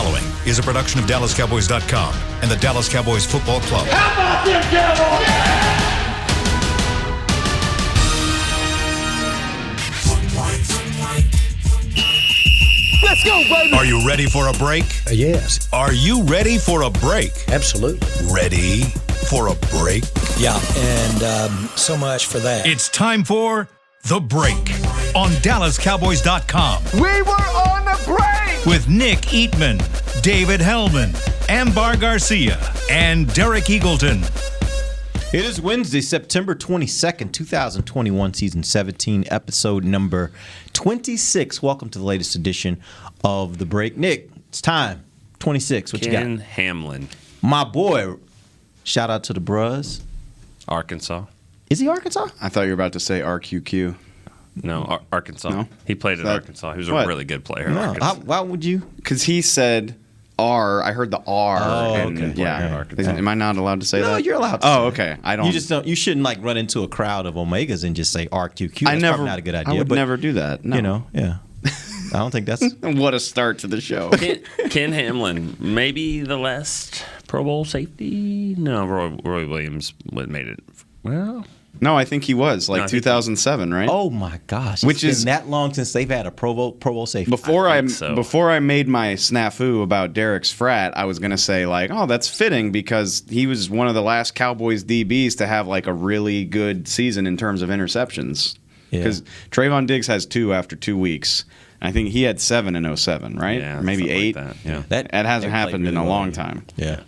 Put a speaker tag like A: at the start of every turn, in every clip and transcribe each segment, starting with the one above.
A: following is a production of DallasCowboys.com and the Dallas Cowboys Football Club.
B: How about them Cowboys?
C: Let's go, baby!
A: Are you ready for a break?
C: Yes.
A: Are you ready for a break?
C: Absolutely.
A: Ready for a break?
C: Yeah, and so much for that.
A: It's time for The Break on DallasCowboys.com.
B: We were on the break!
A: With Nick Eatman, David Hellman, Ambar Garcia, and Derek Eagleton.
D: It is Wednesday, September 22nd, 2021, season 17, episode number 26. Welcome to the latest edition of The Break. Nick, it's time. 26. What you got?
E: Ken Hamlin.
D: My boy. Shout out to the Bruz.
E: Arkansas.
D: Is he Arkansas?
F: I thought you were about to say RQQ.
E: No, Arkansas.
F: No?
E: He played at Arkansas. He was a
F: what?
E: really good player.
D: No. Why would you?
F: Because he said R. I heard the R.
D: Oh,
F: and,
D: okay.
F: Yeah. Am I not allowed to say that?
D: No, you're allowed to.
F: Oh, okay. I don't.
D: You just don't. You shouldn't like run into a crowd of Omegas and just say RQQ. That's
F: I never.
D: probably not a good idea.
F: I would
D: but,
F: never do that. No.
D: You know, yeah. I don't think that's.
F: What a start to the show.
E: Ken Hamlin, maybe the last Pro Bowl safety. No, Roy Williams made it. Well,
F: No, I think he was like 2007, right?
D: Oh my gosh!
F: Which
D: it's
F: is
D: been that long since they've had a Pro Bowl safety.
F: Before
E: so.
F: I made my snafu about Derek's frat, I was gonna say like, oh, that's fitting because he was one of the last Cowboys DBs to have like a really good season in terms of interceptions. Because Trayvon Diggs has 2 after 2 weeks. I think he had 7 in 07, right?
E: Yeah,
F: or maybe 8.
E: like that. Yeah.
F: That hasn't happened in a long time.
D: Yeah.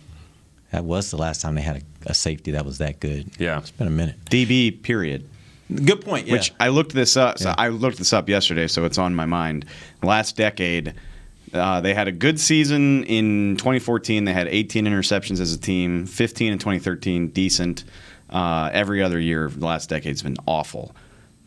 D: That was the last time they had a safety that was that good.
E: Yeah.
D: It's been a minute.
F: DB, period.
D: Good point, yeah.
F: Which I looked this up. So
D: Yeah.
F: I looked this up yesterday, so it's on my mind. Last decade, they had a good season in 2014. They had 18 interceptions as a team. 15 in 2013, decent. Every other year, the last decade's been awful.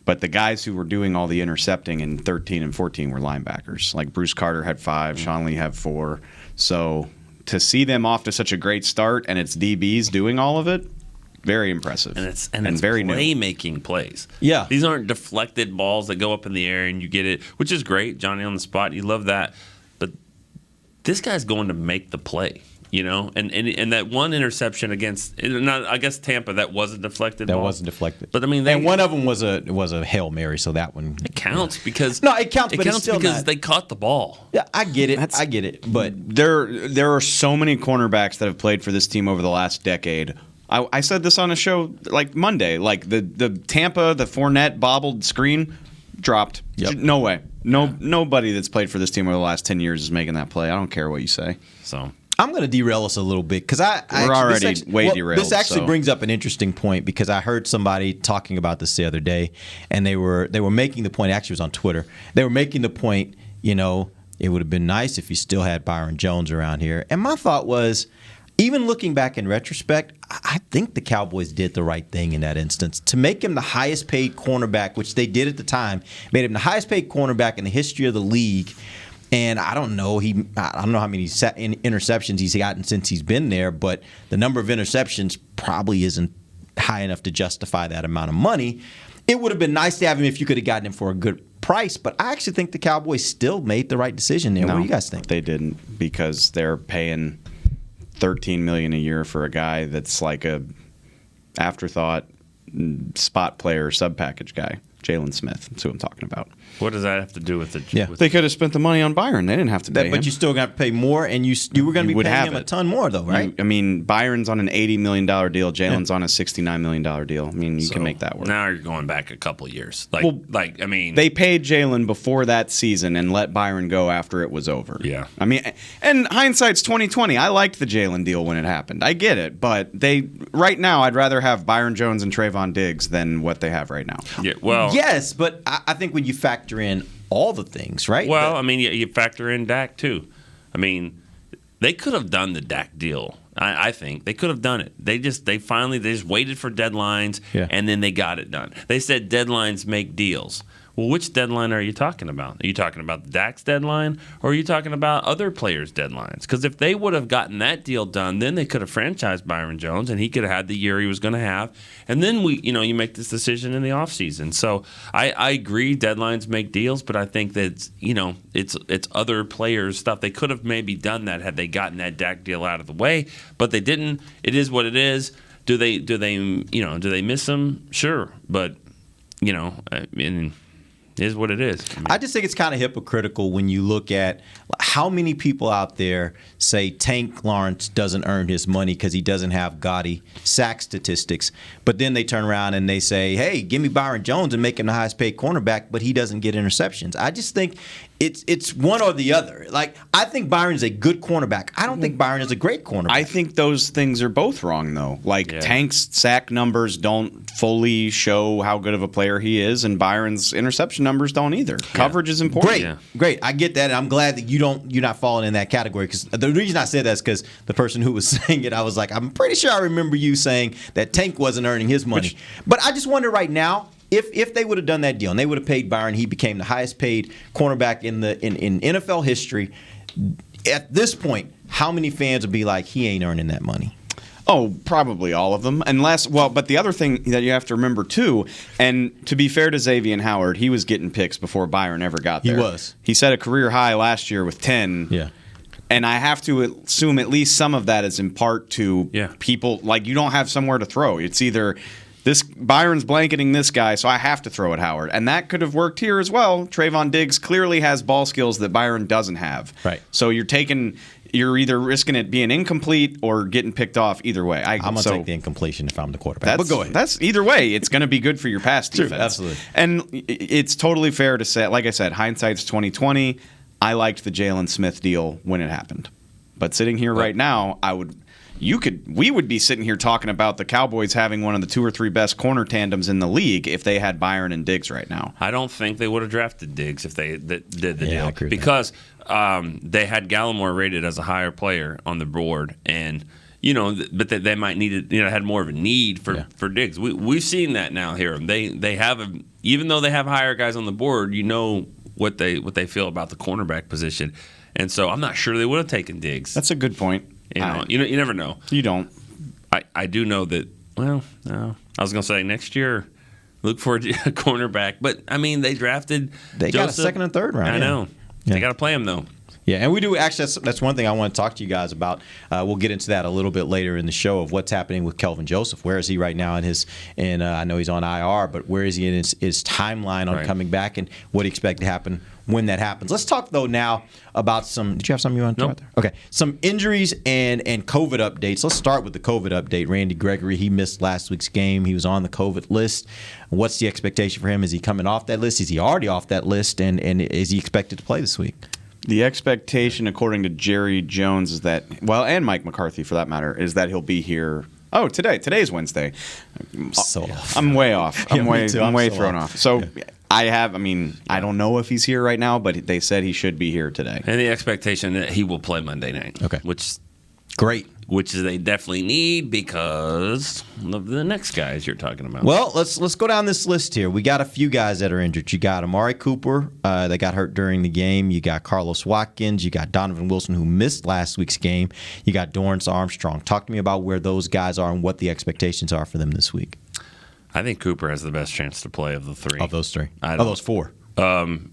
F: But the guys who were doing all the intercepting in 13 and 14 were linebackers. Like Bruce Carter had 5, Sean Lee had 4. So to see them off to such a great start and it's DBs doing all of it, very impressive.
E: And it's
F: very new.
E: playmaking plays.
D: Yeah.
E: These aren't deflected balls that go up in the air and you get it, which is great. Johnny on the spot, you love that. But this guy's going to make the play. You know, and that one interception against, I guess Tampa, that was a deflected ball.
D: That wasn't deflected.
E: But I mean,
D: and one of them was a Hail Mary, so that one
E: it counts because
D: no, it counts, but it's still
E: because
D: not.
E: they caught the ball.
D: Yeah, I get it. But
F: There are so many cornerbacks that have played for this team over the last decade. I said this on a show like Monday, like the Tampa, the Fournette bobbled screen dropped.
D: Yep.
F: No way. Nobody that's played for this team over the last 10 years is making that play. I don't care what you say.
E: So
D: I'm going to derail us a little bit because
F: we're already way derailed.
D: This actually brings up an interesting point because I heard somebody talking about this the other day, and they were making the point. Actually, it was on Twitter. They were making the point. You know, it would have been nice if you still had Byron Jones around here. And my thought was, even looking back in retrospect, I think the Cowboys did the right thing in that instance to make him the highest paid cornerback, which they did at the time. Made him the highest paid cornerback in the history of the league. And I don't know how many interceptions he's gotten since he's been there, but the number of interceptions probably isn't high enough to justify that amount of money. It would have been nice to have him if you could have gotten him for a good price, but I actually think the Cowboys still made the right decision there.
F: No,
D: what do you guys think?
F: They didn't, because they're paying $13 million a year for a guy that's like a afterthought spot player sub package guy. Jalen Smith. That's who I'm talking about.
E: what does that have to do with the?
D: Yeah.
F: They could have spent the money on Byron. They didn't have to pay him.
D: But you still got to pay more, and you were going to be paying him a ton more, though, right?
F: I mean, Byron's on an $80 million deal. Jalen's on a $69 million deal. I mean, you can make that work.
E: Now you're going back a couple years. I mean,
F: they paid Jalen before that season and let Byron go after it was over.
E: Yeah.
F: I mean, and hindsight's 20/20. I liked the Jalen deal when it happened. I get it, but right now I'd rather have Byron Jones and Trayvon Diggs than what they have right now.
E: Yeah, well,
D: yes, but I think when you factor in all the things, right?
E: Well, I mean, you factor in Dak too. I mean, they could have done the Dak deal. I think they could have done it. They just waited for deadlines,
D: Yeah.
E: and then they got it done. They said deadlines make deals. Well, which deadline are you talking about? Are you talking about Dak's deadline, or are you talking about other players' deadlines? Because if they would have gotten that deal done, then they could have franchised Byron Jones, and he could have had the year he was going to have. And then you make this decision in the offseason. So I agree, deadlines make deals, but I think that it's other players' stuff. They could have maybe done that had they gotten that Dak deal out of the way, but they didn't. It is what it is. Do they miss him? Sure, but it is what it is.
D: I just think it's kind of hypocritical when you look at how many people out there say Tank Lawrence doesn't earn his money because he doesn't have gaudy sack statistics, but then they turn around and they say, hey, give me Byron Jones and make him the highest paid cornerback, but he doesn't get interceptions. I just think it's one or the other. Like, I think Byron's a good cornerback. I don't think Byron is a great cornerback.
F: I think those things are both wrong, though. Tank's sack numbers don't fully show how good of a player he is, and Byron's interception numbers don't either. Coverage is important.
D: Great. I get that, and I'm glad that you're not falling in that category. Because the reason I said that is because the person who was saying it, I was like, I'm pretty sure I remember you saying that Tank wasn't earning his money. But I just wonder right now, if they would have done that deal and they would have paid Byron, he became the highest paid cornerback in NFL history. At this point, how many fans would be like, he ain't earning that money?
F: Oh, probably all of them. But the other thing that you have to remember, too, and to be fair to Xavier Howard, he was getting picks before Byron ever got there.
D: He was.
F: He set a career high last year with 10.
D: Yeah.
F: And I have to assume at least some of that is in part to people, like, you don't have somewhere to throw. It's either Byron's blanketing this guy, so I have to throw at Howard. And that could have worked here as well. Trayvon Diggs clearly has ball skills that Byron doesn't have.
D: Right.
F: So you're either risking it being incomplete or getting picked off either way.
D: I'm going to take the incompletion if I'm the quarterback. But go ahead.
F: That's either way. It's going to be good for your pass defense.
D: True, absolutely.
F: And it's totally fair to say, like I said, hindsight's 20/20. I liked the Jalen Smith deal when it happened. But sitting here right now, we would be sitting here talking about the Cowboys having one of the 2 or 3 best corner tandems in the league if they had Byron and Diggs right now.
E: I don't think they would have drafted Diggs if they did the deal,
D: I agree with
E: because they had Gallimore rated as a higher player on the board, and but they might need it. Had more of a need for Diggs. We've seen that now here. They have even though they have higher guys on the board, what they feel about the cornerback position, and so I'm not sure they would have taken Diggs.
F: That's a good point.
E: You never know.
F: You don't.
E: I do know that. Well, no. I was going to say next year, look for a cornerback. But I mean, they drafted.
D: They got a second and third round.
E: I know. Yeah. They got to play him though.
D: Yeah, and we do actually. That's one thing I want to talk to you guys about. We'll get into that a little bit later in the show of what's happening with Kelvin Joseph. Where is he right now in I know he's on IR, but where is he in his timeline on coming back, and what do you expect to happen when that happens? Let's talk though now about some. Did you have something you want to talk about there? Okay, some injuries and COVID updates. Let's start with the COVID update. Randy Gregory, he missed last week's game. He was on the COVID list. What's the expectation for him? Is he coming off that list? Is he already off that list? And is he expected to play this week?
F: The expectation, according to Jerry Jones, is that, and Mike McCarthy for that matter, is that he'll be here. Oh, today's Wednesday.
D: So off.
F: I'm way off. I'm way thrown off. So
D: yeah.
F: I don't know if he's here right now, but they said he should be here today.
E: And the expectation that he will play Monday night.
D: Okay.
E: Great. Which they definitely need because of the next guys you're talking about.
D: Well, let's go down this list here. We got a few guys that are injured. You got Amari Cooper that got hurt during the game. You got Carlos Watkins. You got Donovan Wilson, who missed last week's game. You got Dorrance Armstrong. Talk to me about where those guys are and what the expectations are for them this week.
E: I think Cooper has the best chance to play of the three.
D: Of those three. Of those four.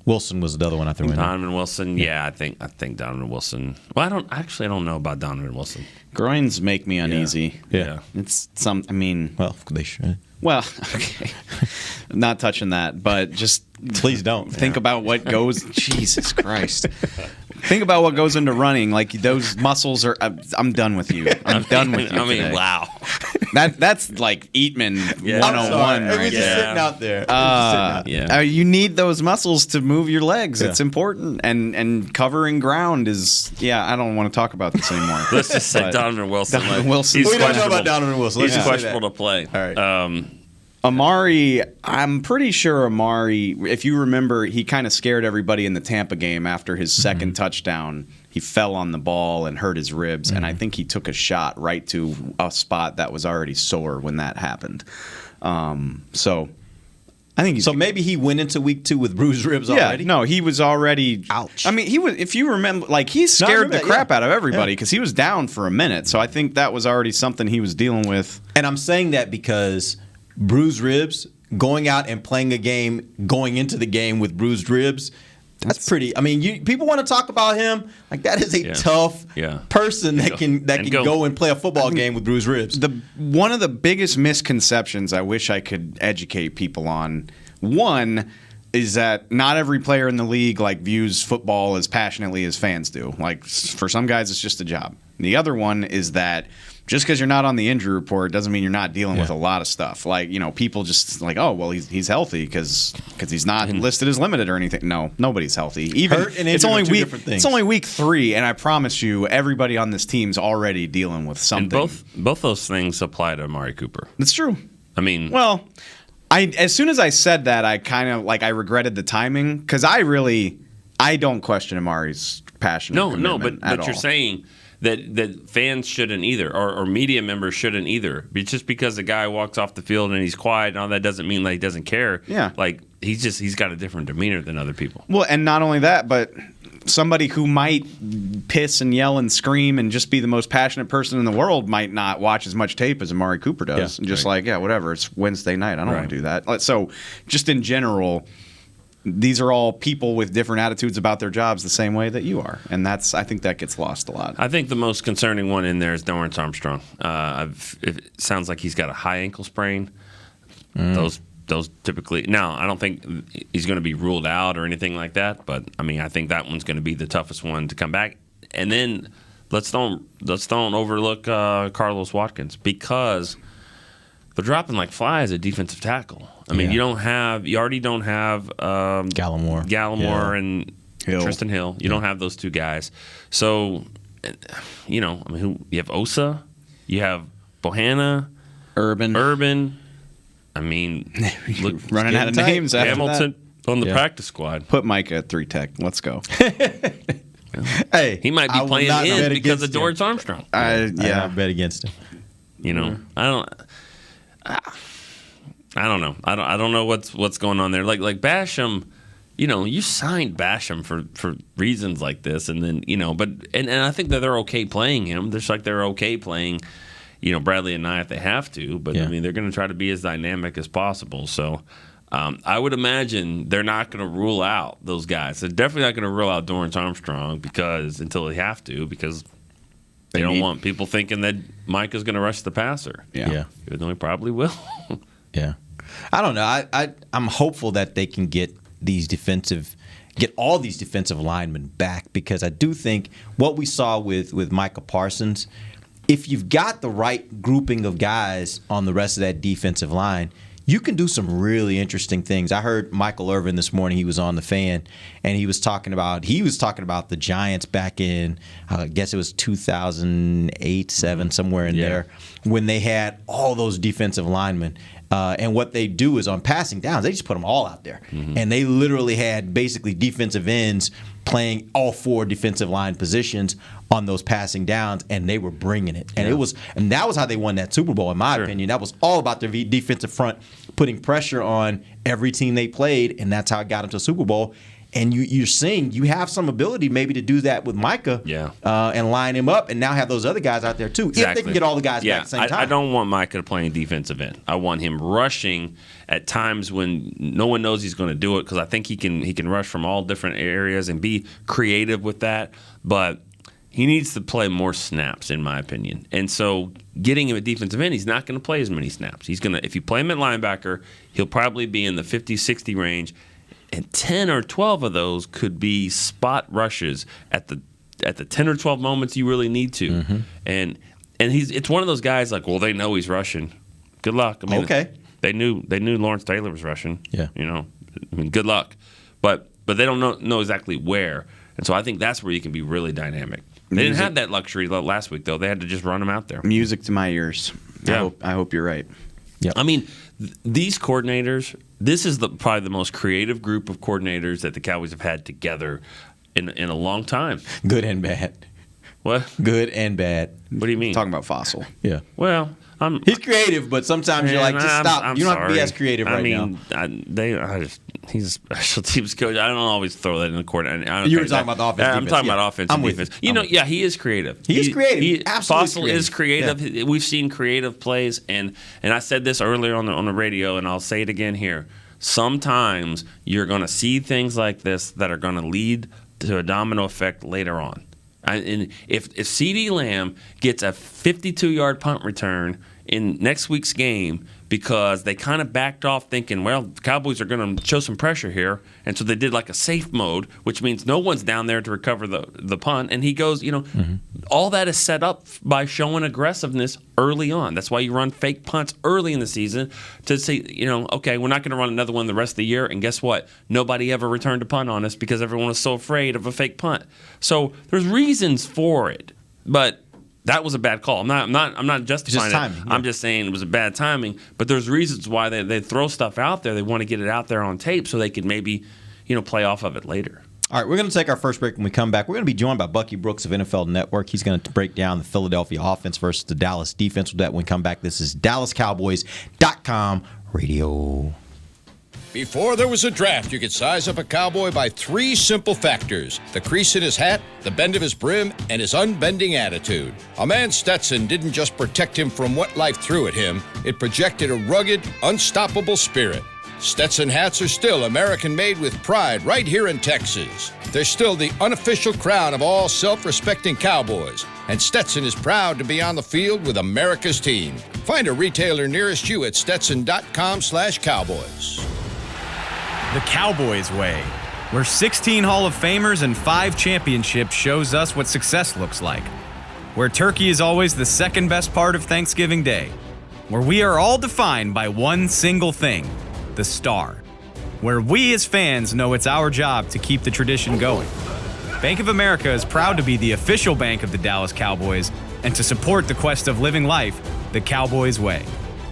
D: Wilson was the other one I threw in.
E: Donovan Wilson, I think Donovan Wilson. Well, I don't know about Donovan Wilson.
F: Groins make me uneasy.
E: Yeah.
F: It's well,
D: they should.
F: Well, okay. Not touching that, but just
D: please don't
F: think about what goes. Jesus Christ. Think about what goes into running. Like, those muscles are. I'm done with you. I'm done with you. Today.
E: Wow.
F: That's like Eatman 101
D: right
F: right
D: there. Sitting out there.
F: You need those muscles to move your legs. It's important. And covering ground is. I don't want to talk about this anymore.
E: Let's just say Donovan Wilson.
D: We don't know about Donovan Wilson.
E: He's questionable to play.
D: All right.
F: Amari, I'm pretty sure Amari, if you remember, he kind of scared everybody in the Tampa game after his second touchdown. He fell on the ball and hurt his ribs, and I think he took a shot right to a spot that was already sore when that happened. So I think
D: so. Maybe he went into week 2 with bruised ribs already.
F: No, he was already.
D: Ouch.
F: I mean, he was. If you remember, like he scared the crap out of everybody because he was down for a minute. So I think that was already something he was dealing with.
D: And I'm saying that because bruised ribs, going out and playing a game, going into the game with bruised ribs. That's pretty. I mean, people want to talk about him. Like that is a tough person that can go and play a football game with bruised ribs.
F: One of the biggest misconceptions I wish I could educate people on. One is that not every player in the league views football as passionately as fans do. Like for some guys, it's just a job. And the other one is that just because you're not on the injury report doesn't mean you're not dealing with a lot of stuff. People just oh, well, he's healthy because he's not listed as limited or anything. No, nobody's healthy. Even
D: hurt and injured are two different things.
F: It's only week 3, and I promise you, everybody on this team's already dealing with something.
E: And both those things apply to Amari Cooper.
F: That's true.
E: I mean,
F: well, as soon as I said that, I kind of I regretted the timing because I don't question Amari's passion.
E: No, but you're saying that fans shouldn't either, or media members shouldn't either. Just because a guy walks off the field and he's quiet and all that doesn't mean he doesn't care.
F: Yeah.
E: He's got a different demeanor than other people.
F: Well, and not only that, but somebody who might piss and yell and scream and just be the most passionate person in the world might not watch as much tape as Amari Cooper does. Whatever, it's Wednesday night. I don't want to do that. So just in general, these are all people with different attitudes about their jobs the same way that you are. And I think that gets lost a lot.
E: I think the most concerning one in there is Dorrance Armstrong. It sounds like he's got a high ankle sprain. Those typically – now, I don't think he's going to be ruled out or anything like that, but, I think that one's going to be the toughest one to come back. And then let's don't overlook Carlos Watkins because they're dropping like flies at defensive tackle. You already don't have Gallimore and Tristan Hill. You don't have those two guys. So, you have Osa, you have Bohanna, Urban. Look,
F: running out of names after
E: Hamilton on the practice squad.
F: Put Micah at 3-tech. Let's go.
D: Hey,
E: he might be playing in because of Dorrance Armstrong.
D: I bet against him.
E: I don't know. I don't know what's going on there. Like Basham, you signed Basham for reasons like this, and then but I think that they're okay playing him. Just like they're okay playing, Bradley and I if they have to. But they're going to try to be as dynamic as possible. So I would imagine they're not going to rule out those guys. They're definitely not going to rule out Dorrance Armstrong until they have to because they don't want people thinking that Micah's going to rush the passer.
F: Yeah.
E: Even though he probably will.
D: Yeah. I don't know. I'm hopeful that they can get all these defensive linemen back because I do think what we saw with Micah Parsons, if you've got the right grouping of guys on the rest of that defensive line, you can do some really interesting things. I heard Michael Irvin this morning. He was on the Fan, and he was talking about the Giants back in, I guess it was 2008, 7, somewhere in there, when they had all those defensive linemen. And what they do is on passing downs, they just put them all out there. Mm-hmm. And they literally had basically defensive ends playing all 4 defensive line positions on those passing downs, and they were bringing it. And that was how they won that Super Bowl, in my opinion. That was all about their defensive front putting pressure on every team they played, and that's how it got them to the Super Bowl. And you're seeing you have some ability maybe to do that with Micah and line him up and now have those other guys out there too. Exactly. If they can get all the guys back at the same time.
E: I don't want Micah to play in defensive end. I want him rushing at times when no one knows he's going to do it because I think he can rush from all different areas and be creative with that. But he needs to play more snaps, in my opinion. And so getting him at defensive end, he's not going to play as many snaps. If you play him at linebacker, he'll probably be in the 50-60 range. And 10 or 12 of those could be spot rushes at the 10 or 12 moments you really need to. Mm-hmm. And it's one of those guys they know he's rushing. Good luck.
D: Okay.
E: They knew Lawrence Taylor was rushing.
D: Yeah.
E: Good luck. But they don't know exactly where. And so I think that's where you can be really dynamic. They didn't have that luxury last week though. They had to just run him out there.
F: Music to my ears.
E: Yeah.
F: I hope you're right.
D: Yeah.
E: These coordinators, this is probably the most creative group of coordinators that the Cowboys have had together in a long time.
D: Good and bad.
E: What?
D: Good and bad.
E: What do you mean?
F: Talking about Fossil.
D: Yeah.
E: Well,
D: He's creative, but sometimes you're like, just stop. You don't have to be as creative right now.
E: He's a special teams coach. I don't always throw that in the court.
D: You were talking about the offense.
E: I'm talking about offense and defense. He is creative.
D: He is creative. Absolutely
E: Fossil
D: creative.
E: is creative. Yeah. We've seen creative plays, and I said this earlier on the radio, and I'll say it again here. Sometimes you're going to see things like this that are going to lead to a domino effect later on. And if CeeDee Lamb gets a 52-yard punt return in next week's game because they kind of backed off thinking, well, the Cowboys are going to show some pressure here, and so they did like a safe mode, which means no one's down there to recover the punt, and he goes, all that is set up by showing aggressiveness early on. That's why you run fake punts early in the season to say, okay, we're not going to run another one the rest of the year, and guess what? Nobody ever returned a punt on us because everyone was so afraid of a fake punt. So there's reasons for it, but that was a bad call. I'm not justifying
D: timing,
E: it.
D: yeah.
E: I'm just saying it was a bad timing. But there's reasons why they throw stuff out there. They want to get it out there on tape so they could maybe, play off of it later.
D: All right, we're going to take our first break. When we come back, we're going to be joined by Bucky Brooks of NFL Network. He's going to break down the Philadelphia offense versus the Dallas defense. With that, when we come back, this is DallasCowboys.com radio.
G: Before there was a draft, you could size up a cowboy by 3 simple factors: the crease in his hat, the bend of his brim, and his unbending attitude. A man's Stetson didn't just protect him from what life threw at him, it projected a rugged, unstoppable spirit. Stetson hats are still American-made with pride right here in Texas. They're still the unofficial crown of all self-respecting cowboys, and Stetson is proud to be on the field with America's team. Find a retailer nearest you at stetson.com/cowboys.
H: The Cowboys way, where 16 Hall of Famers and 5 championships shows us what success looks like. Where turkey is always the second best part of Thanksgiving Day. Where we are all defined by one single thing, the star. Where we as fans know it's our job to keep the tradition going. Bank of America is proud to be the official bank of the Dallas Cowboys and to support the quest of living life the Cowboys way.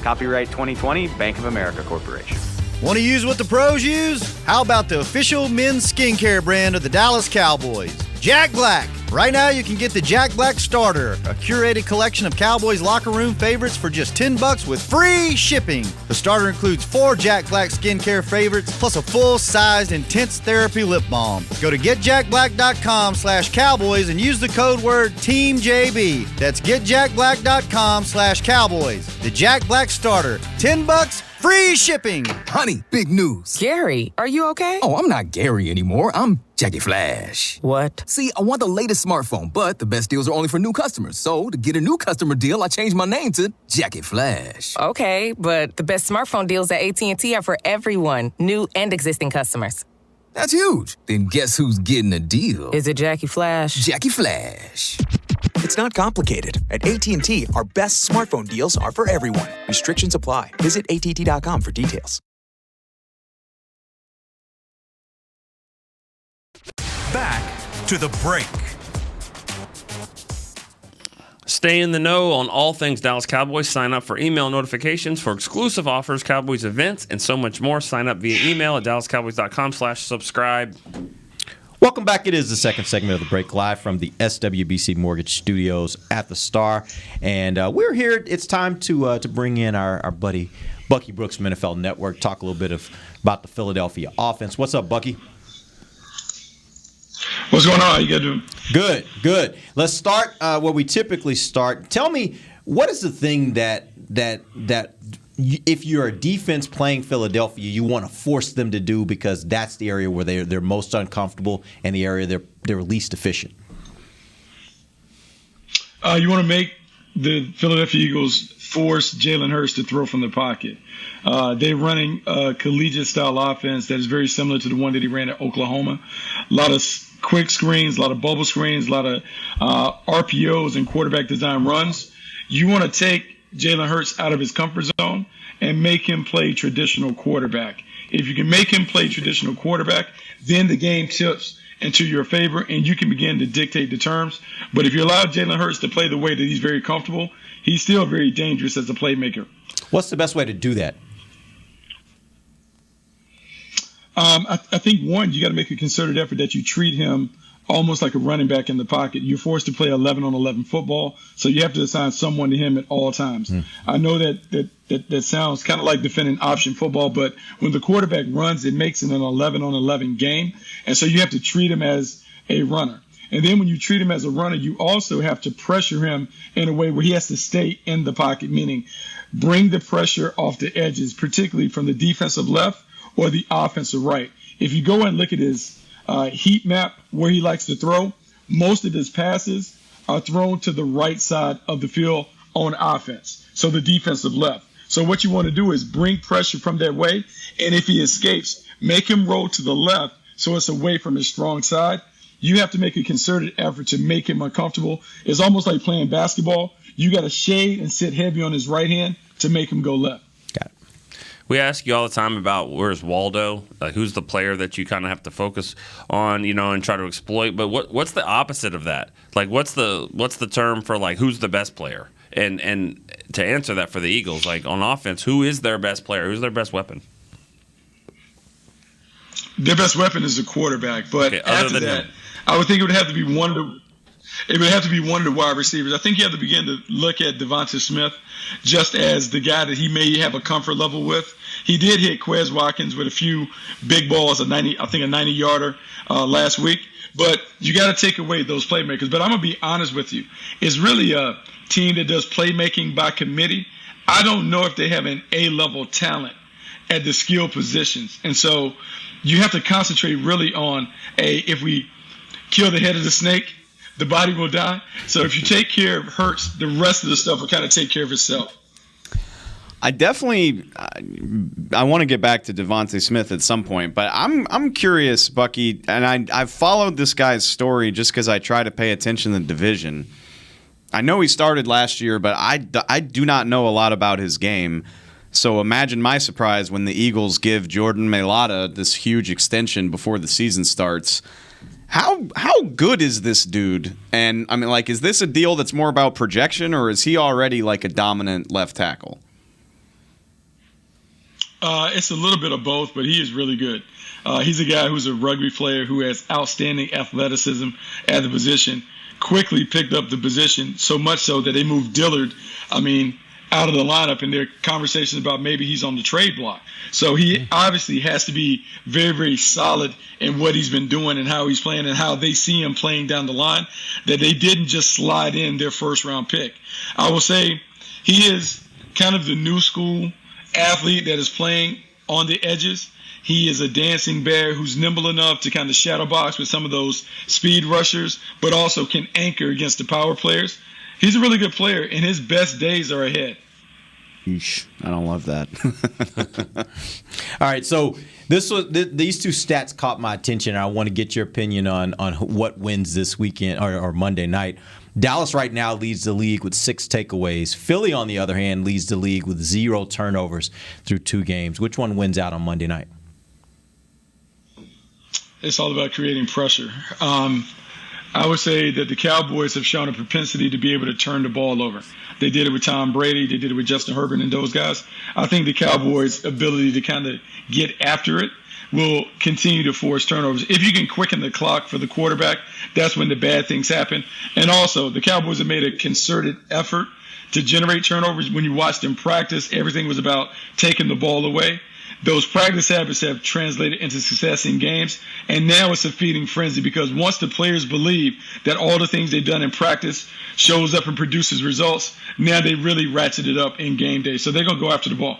I: Copyright 2020, Bank of America Corporation.
J: Want to use what the pros use? How about the official men's skincare brand of the Dallas Cowboys, Jack Black? Right now you can get the Jack Black Starter, a curated collection of Cowboys locker room favorites for just $10 with free shipping. The starter includes 4 Jack Black skincare favorites plus a full-sized intense therapy lip balm. Go to getjackblack.com/cowboys and use the code word TEAMJB. That's getjackblack.com/cowboys. The Jack Black Starter, $10, free shipping.
K: Honey, big news.
L: Gary, are you okay?
K: Oh, I'm not Gary anymore. I'm Jackie Flash.
L: What?
K: See, I want the latest smartphone, but the best deals are only for new customers. So, to get a new customer deal, I changed my name to Jackie Flash.
L: Okay, but the best smartphone deals at AT&T are for everyone, new and existing customers.
K: That's huge. Then guess who's getting a deal?
L: Is it Jackie Flash?
K: Jackie Flash.
M: It's not complicated. At AT&T, our best smartphone deals are for everyone. Restrictions apply. Visit att.com for details.
A: Back to the break.
E: Stay in the know on all things Dallas Cowboys. Sign up for email notifications for exclusive offers, Cowboys events, and so much more. Sign up via email at dallascowboys.com/subscribe.
D: Welcome back. It is the second segment of the break, live from the SWBC Mortgage Studios at the Star, and we're here. It's time to bring in our buddy Bucky Brooks from NFL Network. Talk a little bit about the Philadelphia offense. What's up, Bucky?
N: What's going on? How you guys doing?
D: Good. Let's start where we typically start. Tell me, what is the thing that if you're a defense playing Philadelphia, you want to force them to do, because that's the area where they're most uncomfortable and the area they're least efficient?
N: You want to make the Philadelphia Eagles force Jalen Hurts to throw from the pocket. They're running a collegiate-style offense that is very similar to the one that he ran at Oklahoma. A lot of quick screens, a lot of bubble screens, a lot of RPOs and quarterback design runs. You want to take Jalen Hurts out of his comfort zone and make him play traditional quarterback. If you can make him play traditional quarterback, then the game tips into your favor and you can begin to dictate the terms. But if you allow Jalen Hurts to play the way that he's very comfortable, he's still very dangerous as a playmaker.
D: What's the best way to do that?
N: I think, one, you got to make a concerted effort that you treat him almost like a running back in the pocket. You're forced to play 11-on-11 football, so you have to assign someone to him at all times. I know that sounds kind of like defending option football, but when the quarterback runs, it makes it an 11-on-11 game, and so you have to treat him as a runner. And then when you treat him as a runner, you also have to pressure him in a way where he has to stay in the pocket, meaning bring the pressure off the edges, particularly from the defensive left or the offensive right. If you go and look at his heat map where he likes to throw, most of his passes are thrown to the right side of the field on offense, so the defensive left. So what you want to do is bring pressure from that way, and if he escapes, make him roll to the left so it's away from his strong side. You have to make a concerted effort to make him uncomfortable. It's almost like playing basketball. You got to shade and sit heavy on his right hand to make him go left.
D: Got it.
E: We ask you all the time about where's Waldo, who's the player that you kind of have to focus on, and try to exploit. But what's the opposite of that? Like, what's the term for like who's the best player? And to answer that for the Eagles, like on offense, who is their best player? Who's their best weapon?
N: Their best weapon is the quarterback, but after that, I would think it would have to be one of the wide receivers. I think you have to begin to look at Devonta Smith just as the guy that he may have a comfort level with. He did hit Quez Watkins with a few big balls, a 90-yarder last week. But you got to take away those playmakers. But I'm going to be honest with you. It's really a team that does playmaking by committee. I don't know if they have an A-level talent at the skill positions. And so you have to concentrate really on, if we kill the head of the snake, the body will die. So if you take care of Hurts, the rest of the stuff will kind of take care of itself.
F: I want to get back to Devonta Smith at some point, but I'm curious, Bucky, and I've followed this guy's story just because I try to pay attention to the division. I know he started last year, but I do not know a lot about his game. So imagine my surprise when the Eagles give Jordan Mailata this huge extension before the season starts. How good is this dude? And I mean, like, is this a deal that's more about projection, or is he already like a dominant left tackle?
N: It's a little bit of both, but he is really good. He's a guy who's a rugby player who has outstanding athleticism at the position, quickly picked up the position, so much so that they moved Dillard, out of the lineup in their conversations about maybe he's on the trade block. So he obviously has to be very, very solid in what he's been doing and how he's playing and how they see him playing down the line, that they didn't just slide in their first-round pick. I will say he is kind of the new school athlete that is playing on the edges. He is a dancing bear who's nimble enough to kind of shadow box with some of those speed rushers, but also can anchor against the power players. He's a really good player, and his best days are ahead.
F: Eesh, I don't love that.
D: All right, so these two stats caught my attention. I want to get your opinion on what wins this weekend or Monday night. Dallas right now leads the league with 6 takeaways. Philly, on the other hand, leads the league with 0 turnovers through 2 games. Which one wins out on Monday night?
N: It's all about creating pressure. I would say that the Cowboys have shown a propensity to be able to turn the ball over. They did it with Tom Brady. They did it with Justin Herbert and those guys. I think the Cowboys' ability to kind of get after it will continue to force turnovers. If you can quicken the clock for the quarterback, that's when the bad things happen. And also, the Cowboys have made a concerted effort to generate turnovers. When you watch them practice, everything was about taking the ball away. Those practice habits have translated into success in games, and now it's a feeding frenzy because once the players believe that all the things they've done in practice shows up and produces results, now they really ratchet it up in game day. So they're going to go after the ball.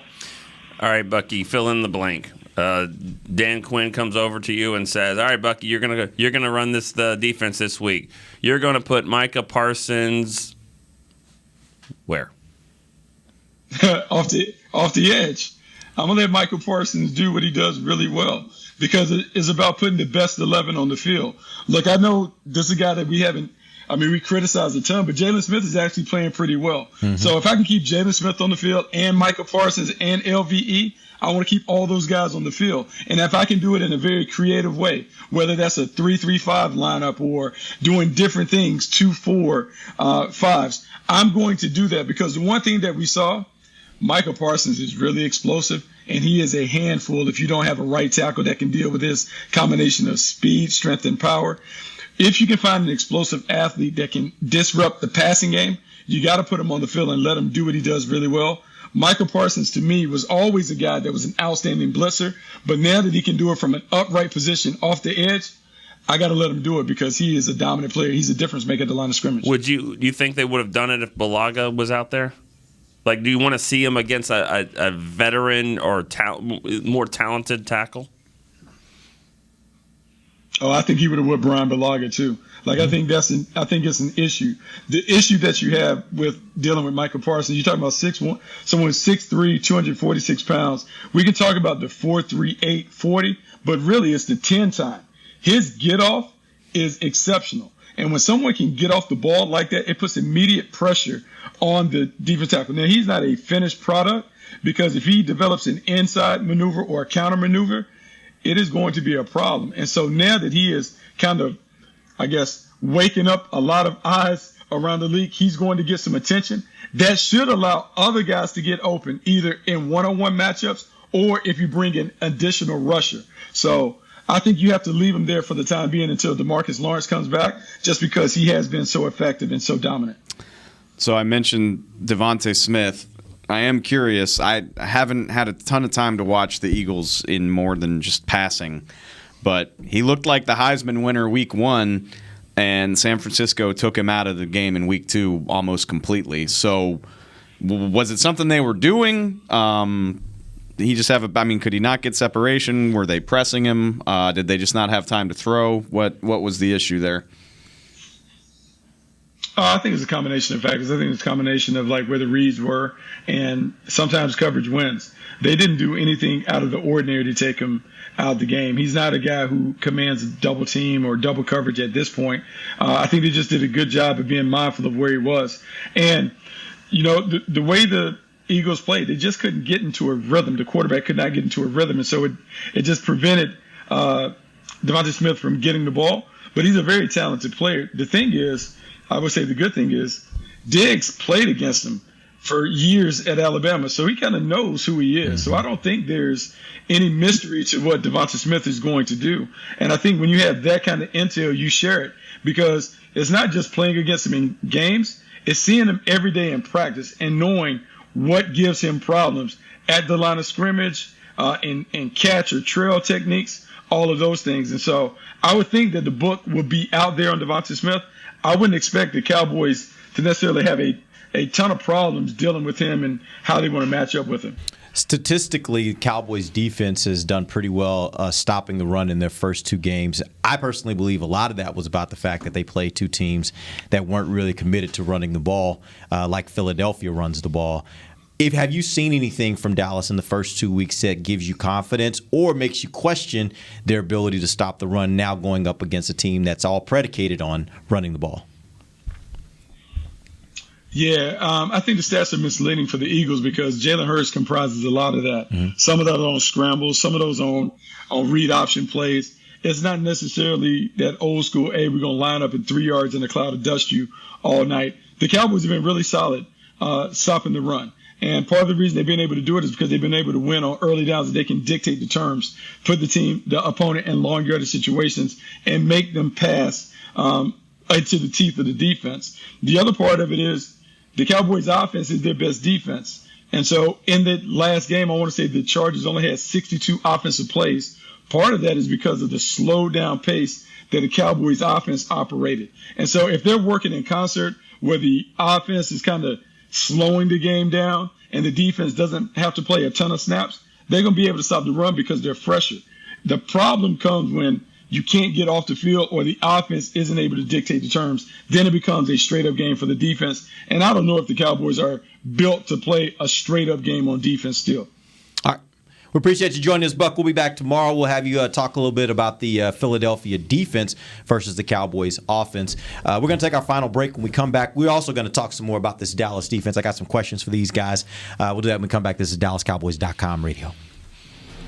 E: All right, Bucky, fill in the blank. Dan Quinn comes over to you and says, "All right, Bucky, you're gonna run the defense this week. You're going to put Micah Parsons where?
N: off the edge. I'm going to let Micah Parsons do what he does really well because it's about putting the best 11 on the field. Look, I know this is a guy that we criticize a ton, but Jalen Smith is actually playing pretty well. Mm-hmm. So if I can keep Jalen Smith on the field and Micah Parsons and LVE, I want to keep all those guys on the field. And if I can do it in a very creative way, whether that's a 3-3-5 lineup or doing different things, 2-4-5s, I'm going to do that because the one thing that we saw, Micah Parsons is really explosive, and he is a handful if you don't have a right tackle that can deal with this combination of speed, strength, and power. if you can find an explosive athlete that can disrupt the passing game, you got to put him on the field and let him do what he does really well. Micah Parsons, to me, was always a guy that was an outstanding blitzer, but now that he can do it from an upright position off the edge, I got to let him do it because he is a dominant player. He's a difference maker at the line of scrimmage.
E: Do you think they would have done it if Balaga was out there? Like, do you want to see him against a veteran or more talented tackle?
N: Oh, I think he would have whipped Brian Balaga too. Like, I think it's an issue. The issue that you have with dealing with Micah Parsons, you're talking about 6'1", someone 6'3", 246 pounds. We can talk about the 4.38 40, but really it's the 10 time. His get off is exceptional. And when someone can get off the ball like that, it puts immediate pressure on the defensive tackle. Now, he's not a finished product because if he develops an inside maneuver or a counter maneuver, it is going to be a problem. And so now that he is kind of, I guess, waking up a lot of eyes around the league, he's going to get some attention. That should allow other guys to get open, either in one-on-one matchups or if you bring an additional rusher. So I think you have to leave him there for the time being until DeMarcus Lawrence comes back, just because he has been so effective and so dominant.
F: So I mentioned Devontae Smith. I am curious. I haven't had a ton of time to watch the Eagles in more than just passing, but he looked like the Heisman winner week 1, and San Francisco took him out of the game in week 2 almost completely. So was it something they were doing? Could he not get separation? Were they pressing him? Did they just not have time to throw? What was the issue there?
N: I think it's a combination of factors. I think it's a combination of like where the reads were, and sometimes coverage wins. They didn't do anything out of the ordinary to take him out of the game. He's not a guy who commands a double team or double coverage at this point. I think they just did a good job of being mindful of where he was. And, you know, the way the Eagles played, they just couldn't get into a rhythm. The quarterback could not get into a rhythm, and so it just prevented Devontae Smith from getting the ball. But he's a very talented player. The thing is, I would say the good thing is, Diggs played against him for years at Alabama, so he kind of knows who he is. So I don't think there's any mystery to what Devontae Smith is going to do. And I think when you have that kind of intel, you share it, because it's not just playing against him in games, it's seeing him every day in practice and knowing what gives him problems at the line of scrimmage, in catch or trail techniques, all of those things. And so I would think that the book would be out there on Devontae Smith. I wouldn't expect the Cowboys to necessarily have a ton of problems dealing with him and how they want to match up with him.
D: Statistically, Cowboys defense has done pretty well stopping the run in their first 2 games. I personally believe a lot of that was about the fact that they played 2 teams that weren't really committed to running the ball like Philadelphia runs the ball. Have you seen anything from Dallas in the first 2 weeks that gives you confidence or makes you question their ability to stop the run now going up against a team that's all predicated on running the ball?
N: Yeah, I think the stats are misleading for the Eagles because Jalen Hurts comprises a lot of that. Mm-hmm. Some of those on scrambles, some of those on read option plays. It's not necessarily that old school, hey, we're going to line up at 3 yards in a cloud of dust you all night. The Cowboys have been really solid stopping the run. And part of the reason they've been able to do it is because they've been able to win on early downs. They can dictate the terms, put the opponent in long yardage situations, and make them pass into the teeth of the defense. The other part of it is the Cowboys' offense is their best defense. And so in the last game, I want to say the Chargers only had 62 offensive plays. Part of that is because of the slowed down pace that the Cowboys' offense operated. And so if they're working in concert where the offense is kind of slowing the game down and the defense doesn't have to play a ton of snaps, they're going to be able to stop the run because they're fresher. The problem comes when you can't get off the field or the offense isn't able to dictate the terms. Then it becomes a straight-up game for the defense. And I don't know if the Cowboys are built to play a straight-up game on defense still.
D: All right. We appreciate you joining us, Buck. We'll be back tomorrow. We'll have you talk a little bit about the Philadelphia defense versus the Cowboys offense. We're going to take our final break. When we come back, we're also going to talk some more about this Dallas defense. I got some questions for these guys. We'll do that when we come back. This is DallasCowboys.com radio.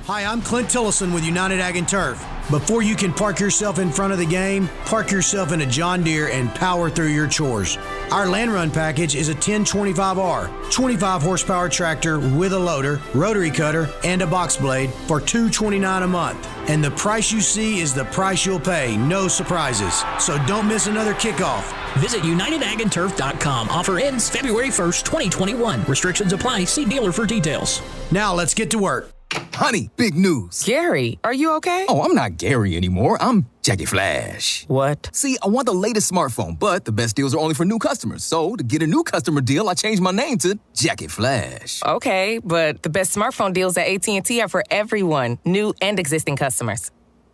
O: Hi, I'm Clint Tillison with United Ag and Turf. Before you can park yourself in front of the game, park yourself in a John Deere and power through your chores. Our Land Run package is a 1025R, 25 horsepower tractor with a loader, rotary cutter, and a box blade for $229 a month. And the price you see is the price you'll pay. No surprises. So don't miss another kickoff.
P: Visit UnitedAgAndTurf.com. Offer ends February 1st, 2021. Restrictions apply. See dealer for details.
O: Now let's get to work.
K: Honey, big news.
L: Gary, are you okay?
K: Oh, I'm not Gary anymore. I'm Jackie Flash.
L: What?
K: See, I want the latest smartphone, but the best deals are only for new customers. So, to get a new customer deal, I changed my name to Jackie Flash.
L: Okay, but the best smartphone deals at AT&T are for everyone, new and existing customers.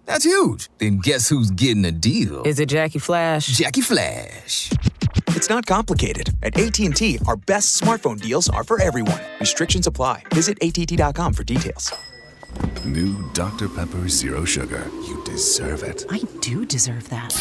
K: That's huge. Then guess who's getting a deal?
L: Is it Jackie Flash?
K: Jackie Flash.
M: It's not complicated. At AT&T, our best smartphone deals are for everyone. Restrictions apply. Visit att.com for details.
Q: New Dr. Pepper Zero Sugar. You deserve it.
R: I do deserve that.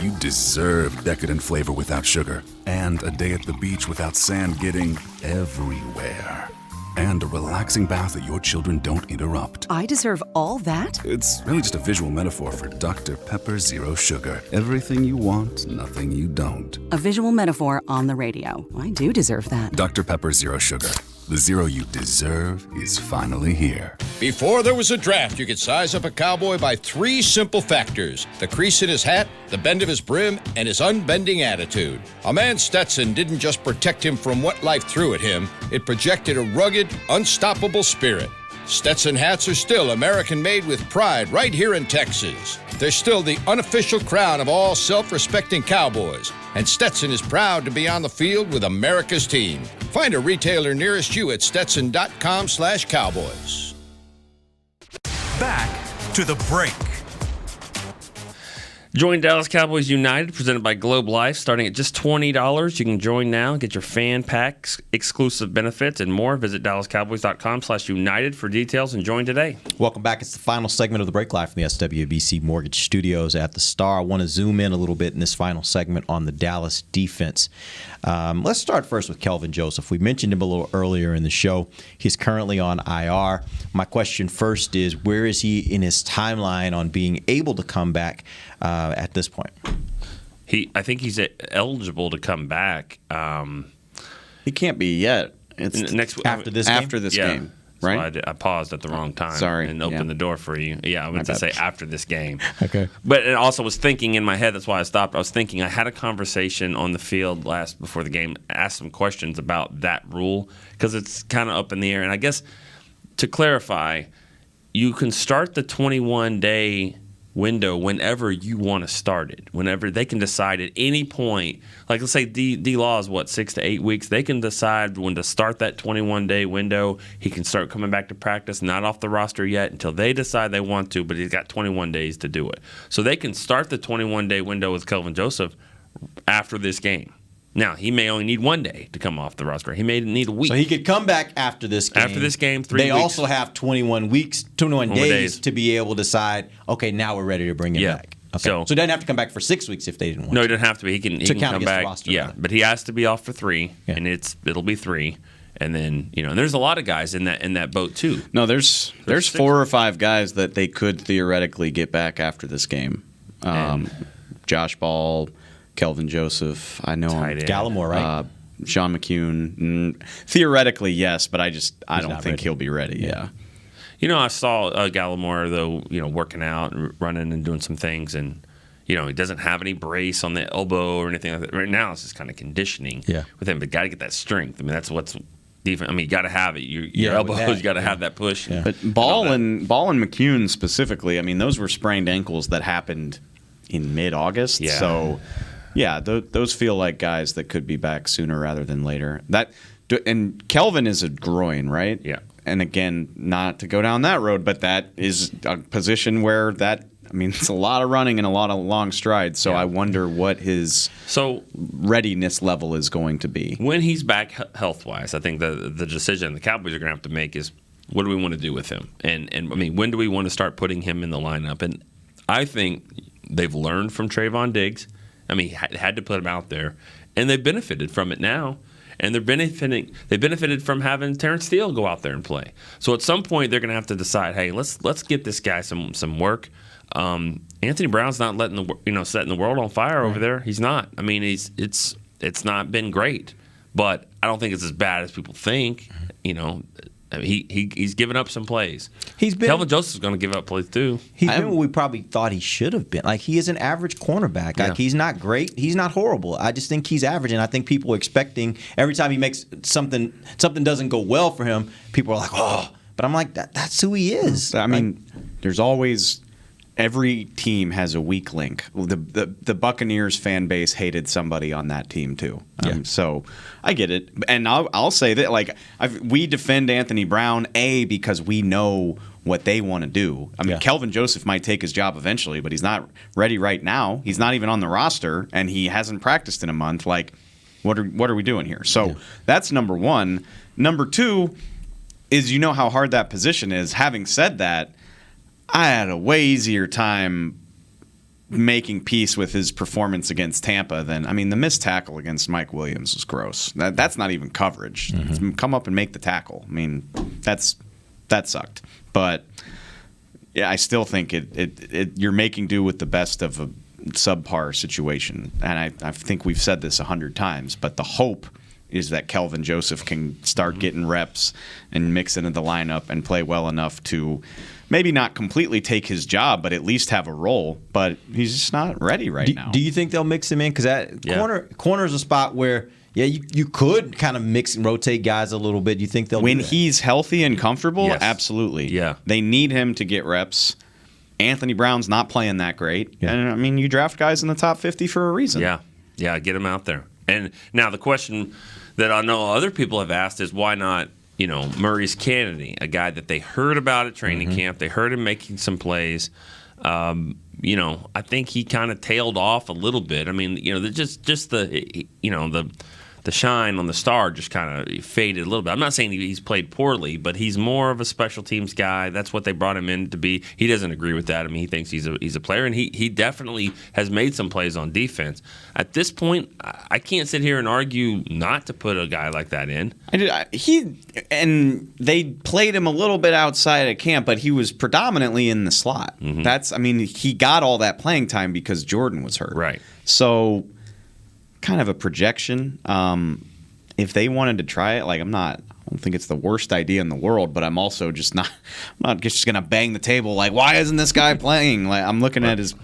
Q: You deserve decadent flavor without sugar. And a day at the beach without sand getting everywhere. And a relaxing bath that your children don't interrupt.
R: I deserve all that?
Q: It's really just a visual metaphor for Dr. Pepper Zero Sugar. Everything you want, nothing you don't.
R: A visual metaphor on the radio. I do deserve that.
Q: Dr. Pepper Zero Sugar. The zero you deserve is finally here.
G: Before there was a draft, you could size up a cowboy by 3 simple factors: the crease in his hat, the bend of his brim, and his unbending attitude. A man's Stetson didn't just protect him from what life threw at him, it projected a rugged, unstoppable spirit. Stetson hats are still American-made with pride right here in Texas. They're still the unofficial crown of all self-respecting cowboys, and Stetson is proud to be on the field with America's team. Find a retailer nearest you at stetson.com/cowboys.
A: Back to the break.
E: Join Dallas Cowboys United, presented by Globe Life, starting at just $20. You can join now, get your fan packs, exclusive benefits, and more. Visit DallasCowboys.com/United for details and join today.
D: Welcome back. It's the final segment of the break live from the SWBC Mortgage Studios at the Star. I want to zoom in a little bit in this final segment on the Dallas defense. Let's start first with Kelvin Joseph. We mentioned him a little earlier in the show. He's currently on IR. My question first is, where is he in his timeline on being able to come back at this point?
E: I think he's eligible to come back.
F: He can't be yet. It's
E: next
F: after this game, right?
E: I paused at the wrong time.
F: Sorry,
E: and opened the door for you. Yeah, I meant to say after this game.
D: Okay.
E: But it also was thinking in my head. That's why I stopped. I was thinking I had a conversation on the field before the game, asked some questions about that rule because it's kind of up in the air. And I guess to clarify, you can start the 21-day window whenever you want to start it. Whenever they can decide at any point, like let's say D-Law is 6 to 8 weeks, they can decide when to start that 21-day window. He can start coming back to practice, not off the roster yet until they decide they want to, but he's got 21 days to do it. So they can start the 21-day window with Kelvin Joseph after this game. Now, he may only need 1 day to come off the roster. He may need a week.
D: So he could come back after this game.
E: After this game, 3 weeks.
D: They also have 21 days to be able to decide, okay, now we're ready to bring him back. Okay. So he doesn't have to come back for 6 weeks if they didn't want to.
E: No, he doesn't have to be. He can come back.
D: Roster,
E: yeah, but he has to be off for 3, and it'll be 3. And then, and there's a lot of guys in that boat too.
F: No, there's 4 or 5 guys that they could theoretically get back after this game. Josh Ball, Kelvin Joseph, I know him.
D: Gallimore, right?
F: Sean McCune. Theoretically, yes, but I don't think he'll be ready. Yeah.
E: I saw Gallimore, though, working out and running and doing some things, and, he doesn't have any brace on the elbow or anything like that. Right now, it's just kind of conditioning with him, but got to get that strength. I mean, that's what's defense. I mean, you got to have it. Your elbows, you got to have that push.
F: Yeah. But Ball and McCune specifically, I mean, those were sprained ankles that happened in mid-August.
E: Yeah.
F: So, yeah, those feel like guys that could be back sooner rather than later. And Kelvin is a groin, right?
E: Yeah.
F: And again, not to go down that road, but that is a position where it's a lot of running and a lot of long strides. So I wonder what his readiness level is going to be.
E: When he's back health-wise, I think the decision the Cowboys are going to have to make is, what do we want to do with him? And I mean, when do we want to start putting him in the lineup? And I think they've learned from Trayvon Diggs. I mean, had to put him out there, and they benefited from it now. And they benefited from having Terrence Steele go out there and play. So at some point they're going to have to decide, hey, let's get this guy some work. Anthony Brown's not setting the world on fire over there. He's not. I mean, it's not been great, but I don't think it's as bad as people think. I mean, he's given up some plays. Kelvin Joseph's going to give up plays too.
D: He's been what we probably thought he should have been. Like, he is an average cornerback. Like, he's not great. He's not horrible. I just think he's average, and I think people are expecting every time he makes something doesn't go well for him, people are like, oh. But I'm like, that's who he is.
F: I mean, there's always every team has a weak link. The Buccaneers fan base hated somebody on that team too. So I get it, and I'll say that we defend Anthony Brown because we know what they want to do. I mean, Kelvin Joseph might take his job eventually, but he's not ready right now. He's not even on the roster, and he hasn't practiced in a month. Like, what are we doing here? So that's number one. Number two is how hard that position is. Having said that, I had a way easier time making peace with his performance against Tampa than, the missed tackle against Mike Williams was gross. That's not even coverage. Come up and make the tackle. I mean, that sucked. But yeah, I still think you're making do with the best of a subpar situation. And I think we've said this 100 times, but the hope is that Kelvin Joseph can start getting reps and mix into the lineup and play well enough to maybe not completely take his job, but at least have a role. But he's just not ready now.
D: Do you think they'll mix him in? Because corner is a spot where, you could kind of mix and rotate guys a little bit. You think they'll
F: when
D: do that?
F: He's healthy and comfortable?
E: Yes.
F: Absolutely.
E: Yeah.
F: They need him to get reps. Anthony Brown's not playing that great. Yeah. And, you draft guys in the top 50 for a reason.
E: Yeah, get him out there. And now the question that I know other people have asked is why not, Maurice Kennedy, a guy that they heard about at training camp. They heard him making some plays. I think he kind of tailed off a little bit. I mean, just the shine on the star just kind of faded a little bit. I'm not saying he's played poorly, but he's more of a special teams guy. That's what they brought him in to be. He doesn't agree with that. I mean, he thinks he's a player, and he definitely has made some plays on defense. At this point, I can't sit here and argue not to put a guy like that in.
F: They played him a little bit outside of camp, but he was predominantly in the slot. He got all that playing time because Jordan was hurt.
E: Right.
F: So kind of a projection. If they wanted to try it, I don't think it's the worst idea in the world, but I'm also just not. I'm not just gonna bang the table why isn't this guy playing? I'm looking at his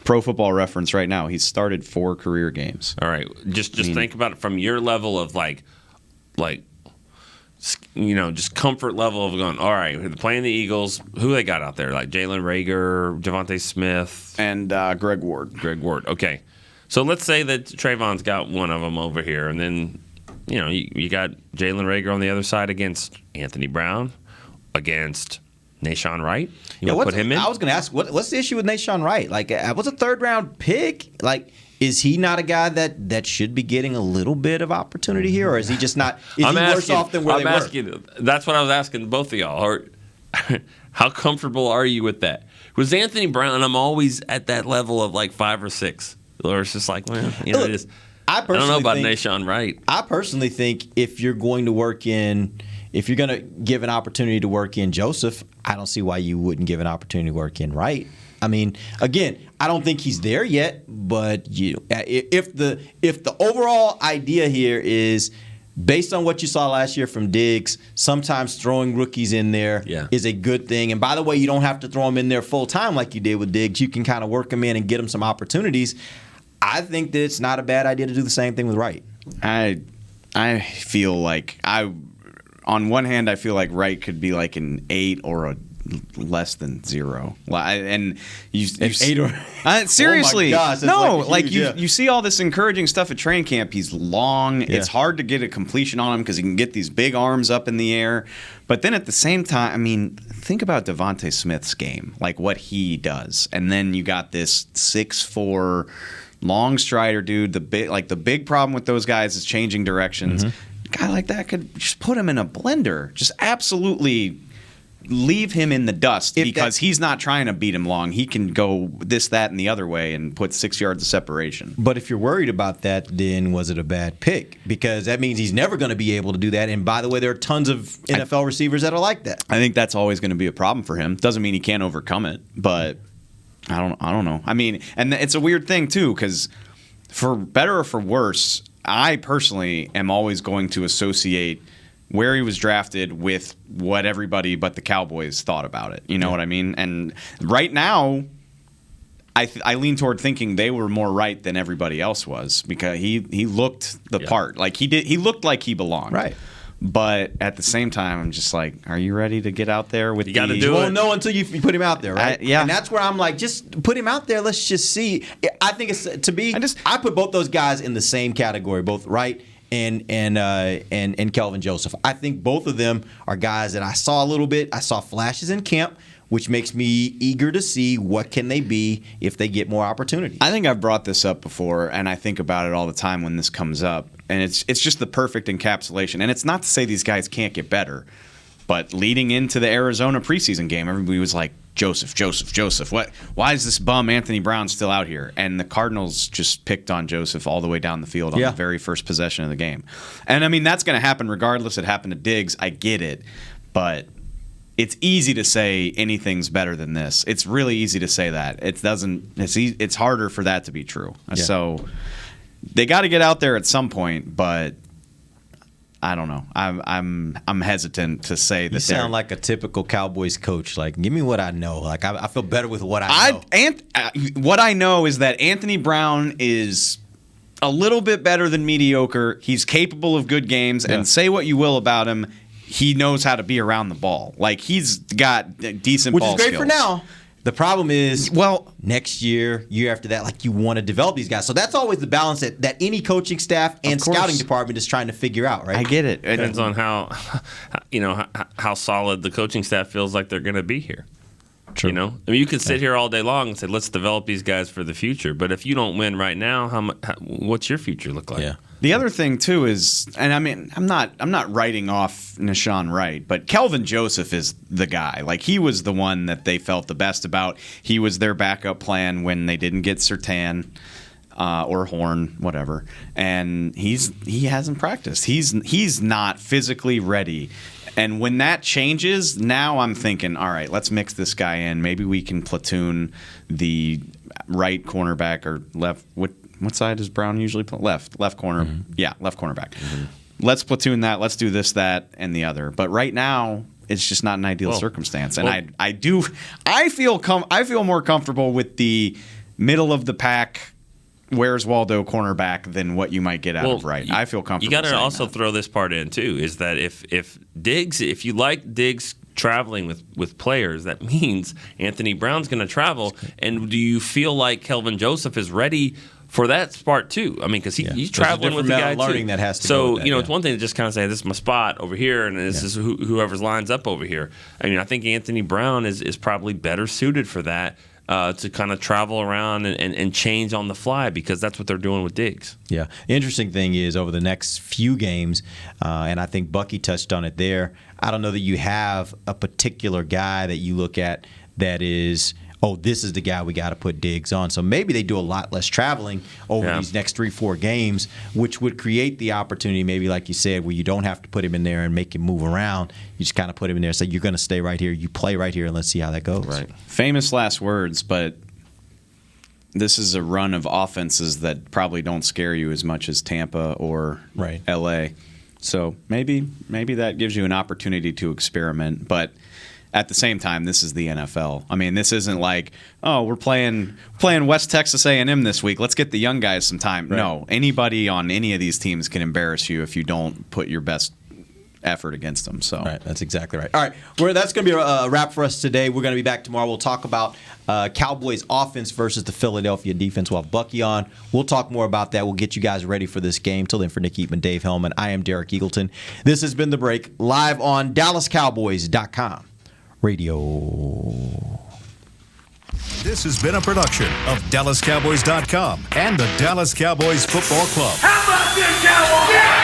F: Pro Football Reference right now. He's started 4 career games.
E: All right, just think about it from your level of just comfort level of going. All right, they're playing the Eagles. Who they got out there? Like Jalen Reagor, Devontae Smith,
F: and Greg Ward.
E: Okay. So let's say that Trayvon's got one of them over here, and then you got Jalen Reagor on the other side against Anthony Brown, against Nahshon Wright. You want to put him in?
D: I was going to ask, what's the issue with Nahshon Wright? Was a 3rd-round pick? Is he not a guy that should be getting a little bit of opportunity here, or is he just not? Is he worse off than where they were?
E: That's what I was asking both of y'all. How comfortable are you with that? Was Anthony Brown? I'm always at that level of 5 or 6. Or it's just I don't know about Nahshon Wright.
D: I personally think if you're going to give an opportunity to work in Joseph, I don't see why you wouldn't give an opportunity to work in Wright. I mean, again, I don't think he's there yet, but if the overall idea here is based on what you saw last year from Diggs, sometimes throwing rookies in there is a good thing. And by the way, you don't have to throw them in there full time like you did with Diggs. You can kind of work them in and get them some opportunities. I think that it's not a bad idea to do the same thing with Wright.
F: I feel on one hand, I feel like Wright could be an 8 or a less than 0. And you
D: 8 or
F: seriously,
D: oh my gosh,
F: no,
D: huge,
F: you see all this encouraging stuff at training camp. He's long. Yeah. It's hard to get a completion on him because he can get these big arms up in the air. But then at the same time, think about Devontae Smith's game, what he does, and then you got this 6'4" long strider dude. The big problem with those guys is changing directions. A guy like that could just put him in a blender. Just absolutely leave him in the dust because he's not trying to beat him long. He can go this, that, and the other way and put 6 yards of separation.
D: But if you're worried about that, then was it a bad pick? Because that means he's never going to be able to do that. And by the way, there are tons of NFL receivers that are like that.
F: I think that's always going to be a problem for him. Doesn't mean he can't overcome it, but I don't know. And it's a weird thing too because for better or for worse, I personally am always going to associate where he was drafted with what everybody but the Cowboys thought about it. You know what I mean? And right now, I lean toward thinking they were more right than everybody else was, because he looked the part. Like he looked like he belonged.
D: Right.
F: But at the same time, I'm just like, are you ready to get out there with
E: you got to do it?
D: You won't know until you put him out there, right?
F: Yeah.
D: And that's where I'm like, just put him out there. Let's just see. I think it's I put both those guys in the same category, both Wright and Kelvin Joseph. I think both of them are guys that I saw a little bit. I saw flashes in camp, which makes me eager to see what can they be if they get more opportunities.
F: I think I've brought this up before, and I think about it all the time when this comes up. And it's just the perfect encapsulation. And it's not to say these guys can't get better, but leading into the Arizona preseason game, everybody was like, Joseph. Why is this bum Anthony Brown still out here? And the Cardinals just picked on Joseph all the way down the field on the very first possession of the game. And, I mean, that's going to happen regardless. It happened to Diggs. I get it. But it's easy to say anything's better than this. It's really easy to say that. It's harder for that to be true. Yeah. So they got to get out there at some point, but I don't know. I'm hesitant to say that. You
D: sound like a typical Cowboys coach. Like, give me what I know. Like, I feel better with what I know.
F: What I know is that Anthony Brown is a little bit better than mediocre. He's capable of good games, and say what you will about him, he knows how to be around the ball. Like, he's got decent ball skills.
D: Which is great for now. The problem is, next year, year after that, like, you want to develop these guys. So that's always the balance that any coaching staff and scouting department is trying to figure out, right?
F: I get it.
E: It depends on how solid the coaching staff feels like they're going to be here. True. You know, I mean, you could sit here all day long and say, let's develop these guys for the future. But if you don't win right now, what's your future look like?
D: Yeah.
F: The other thing too is, and I mean, I'm not writing off Nahshon Wright, but Kelvin Joseph is the guy. Like, he was the one that they felt the best about. He was their backup plan when they didn't get Surtain or Horn, whatever. And he hasn't practiced. He's not physically ready. And when that changes, now I'm thinking, all right, let's mix this guy in. Maybe we can platoon the right cornerback or left. What side does Brown usually play? Left corner. Mm-hmm. Yeah, left cornerback. Mm-hmm. Let's platoon that. Let's do this, that, and the other. But right now, it's just not an ideal circumstance. And I feel more comfortable with the middle of the pack, where's Waldo cornerback than what you might get out of Wright. I feel comfortable.
E: You got to also throw this part in too, is that if you like Diggs traveling with players, that means Anthony Brown's going to travel. And do you feel like Kelvin Joseph is ready for that part too? I mean, because he's traveling with the guy too.
D: That has to
E: so
D: go with that,
E: it's one thing to just kind of say, this is my spot over here, and this is whoever's lines up over here. I mean, I think Anthony Brown is probably better suited for that. To kind of travel around and change on the fly, because that's what they're doing with Diggs.
D: Yeah. The interesting thing is, over the next few games, and I think Bucky touched on it there, I don't know that you have a particular guy that you look at that is, this is the guy we got to put Diggs on. So maybe they do a lot less traveling over these next 3-4 games, which would create the opportunity, maybe like you said, where you don't have to put him in there and make him move around. You just kind of put him in there and say, you're going to stay right here, you play right here, and let's see how that goes.
F: Right. Famous last words, but this is a run of offenses that probably don't scare you as much as Tampa or LA. So maybe that gives you an opportunity to experiment, but at the same time, this is the NFL. I mean, this isn't like, we're playing West Texas A&M this week. Let's get the young guys some time. Right. No, anybody on any of these teams can embarrass you if you don't put your best effort against them. So
D: that's exactly right. All right, that's going to be a wrap for us today. We're going to be back tomorrow. We'll talk about Cowboys offense versus the Philadelphia defense. We'll have Bucky on. We'll talk more about that. We'll get you guys ready for this game. Till then, for Nick Eatman, Dave Hellman, I am Derek Eagleton. This has been The Break, live on DallasCowboys.com. Radio.
A: This has been a production of DallasCowboys.com and the Dallas Cowboys Football Club.
B: How about this, Cowboys? Yeah!